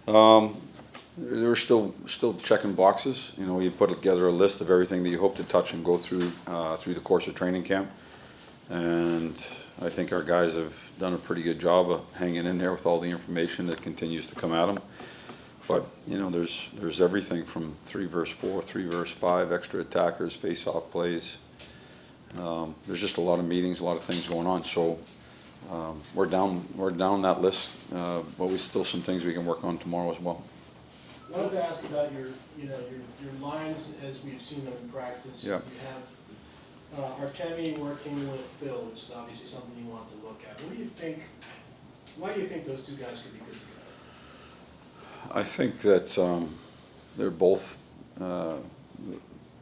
Um, We're still checking boxes. You know, you put together a list of everything that you hope to touch and go through the course of training camp. And I think our guys have done a pretty good job of hanging in there with all the information that continues to come at them. But, you know, there's everything from 3 versus 4, 3 versus 5, extra attackers, face-off plays. There's just a lot of meetings, a lot of things going on. So we're down that list, but we still some things we can work on tomorrow as well. I wanted to ask about your lines as we've seen them in practice. Yeah. You have Artemi working with Phil, which is obviously something you want to look at. What do you think? Why do you think those two guys could be good together? I think that they're both the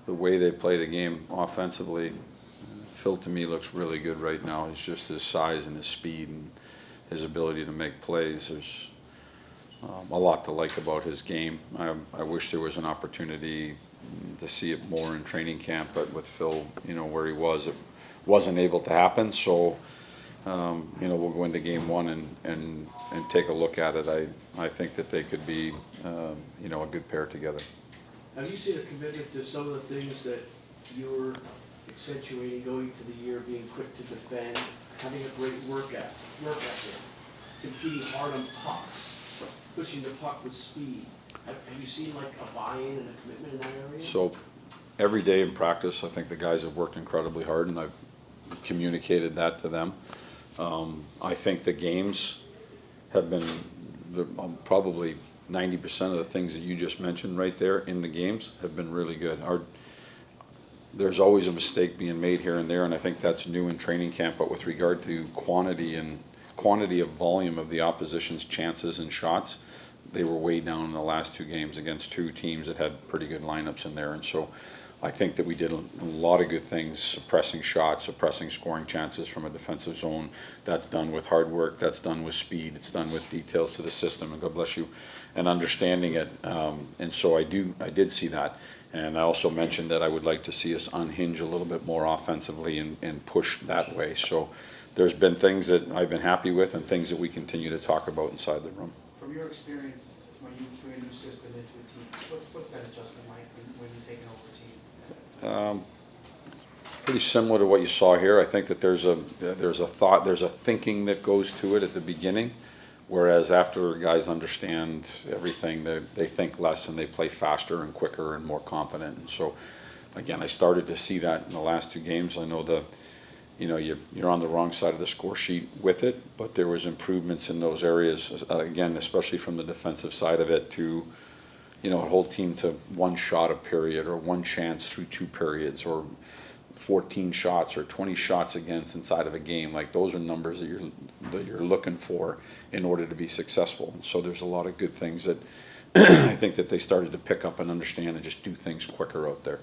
way they play the game offensively. Phil to me looks really good right now. It's just his size and his speed and his ability to make plays. There's a lot to like about his game. I wish there was an opportunity to see it more in training camp, but with Phil, you know, where he was, it wasn't able to happen. So, you know, we'll go into game one and take a look at it. I think that they could be, you know, a good pair together. Have you seen a commitment to some of the things that you're accentuating going to the year, being quick to defend, having a great work ethic, competing hard on pucks, pushing the puck with speed? Have you seen like a buy-in and a commitment in that area? So every day in practice, I think the guys have worked incredibly hard, and I've communicated that to them. I think the games have been probably 90% of the things that you just mentioned right there in the games have been really good. There's always a mistake being made here and there, and I think that's new in training camp, but with regard to quantity of volume of the opposition's chances and shots, they were way down in the last two games against two teams that had pretty good lineups in there. And so I think that we did a lot of good things, suppressing shots, suppressing scoring chances from a defensive zone. That's done with hard work, that's done with speed, it's done with details to the system, and God bless you, and understanding it. And so I did see that. And I also mentioned that I would like to see us unhinge a little bit more offensively and push that way. So there's been things that I've been happy with and things that we continue to talk about inside the room. From your experience, when you bring a new system into a team, what's that adjustment like when you're taking over a team? Pretty similar to what you saw here. I think that there's a thought, there's a thinking that goes to it at the beginning, whereas after guys understand everything, they think less and they play faster and quicker and more confident. And so, again, I started to see that in the last two games. I know you're on the wrong side of the score sheet with it, but there was improvements in those areas, again, especially from the defensive side of it, to, you know, a whole team to one shot a period or one chance through two periods or 14 shots or 20 shots against inside of a game. Like, those are numbers that you're looking for in order to be successful. And so there's a lot of good things that I think that they started to pick up and understand and just do things quicker out there.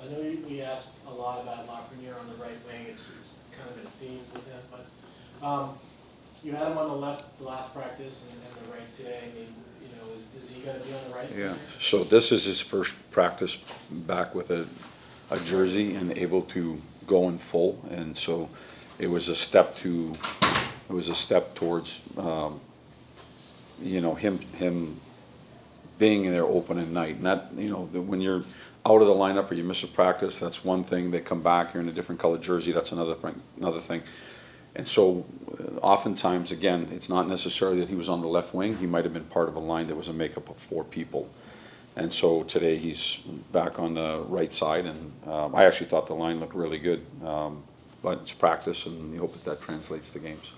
I know we asked a lot about Lafreniere on the right wing. It's kind of a theme with him, but you had him on the left the last practice and the right today. I mean, you know, is he going to be on the right? Yeah. So this is his first practice back with a jersey and able to go in full, and so it was a step towards you know, him being in there opening night. And that, you know, when you're out of the lineup or you miss a practice, that's one thing. They come back, you're in a different colored jersey, that's another thing. And so oftentimes, again, it's not necessarily that he was on the left wing. He might have been part of a line that was a makeup of 4 people. And so today he's back on the right side, and I actually thought the line looked really good. But it's practice, and we hope that translates to games.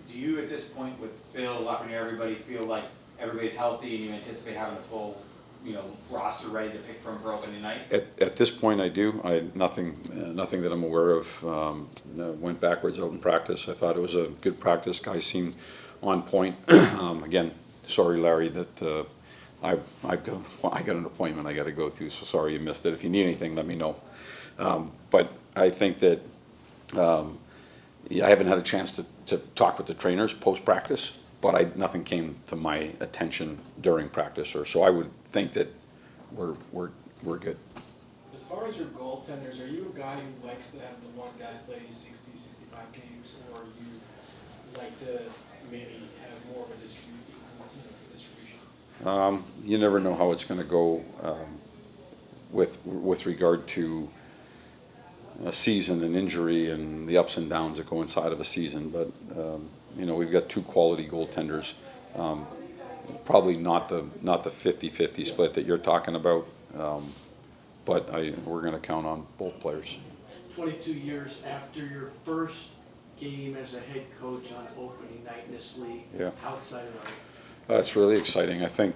Do you, at this point, with Phil, Lafreniere, everybody, feel like everybody's healthy and you anticipate having a full, you know, roster ready to pick from for opening night? At this point, I do. Nothing that I'm aware of went backwards out in practice. I thought it was a good practice. Guys seemed on point. Again, sorry, Larry, that I got an appointment I got to go to. So sorry you missed it. If you need anything, let me know. But I think that I haven't had a chance to talk with the trainers post practice, but nothing came to my attention during practice, so I would think that we're good. As far as your goaltenders, are you a guy who likes to have the one guy play 60, 65 games, or you like to maybe have more of a You never know how it's gonna go, with regard to a season and injury and the ups and downs that go inside of a season, but, you know, we've got two quality goaltenders. Probably not the 50-50 split that you're talking about, but we're gonna count on both players. 22 years after your first game as a head coach on opening night in this league. Yeah. How excited are you? It's really exciting. I think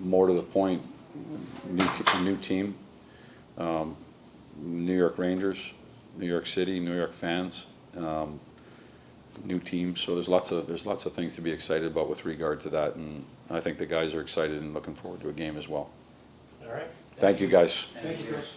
more to the point, new team, New York Rangers, New York City, New York fans, new team. So there's lots of things to be excited about with regard to that, and I think the guys are excited and looking forward to a game as well. All right. Thank you, guys. Thank you, Chris.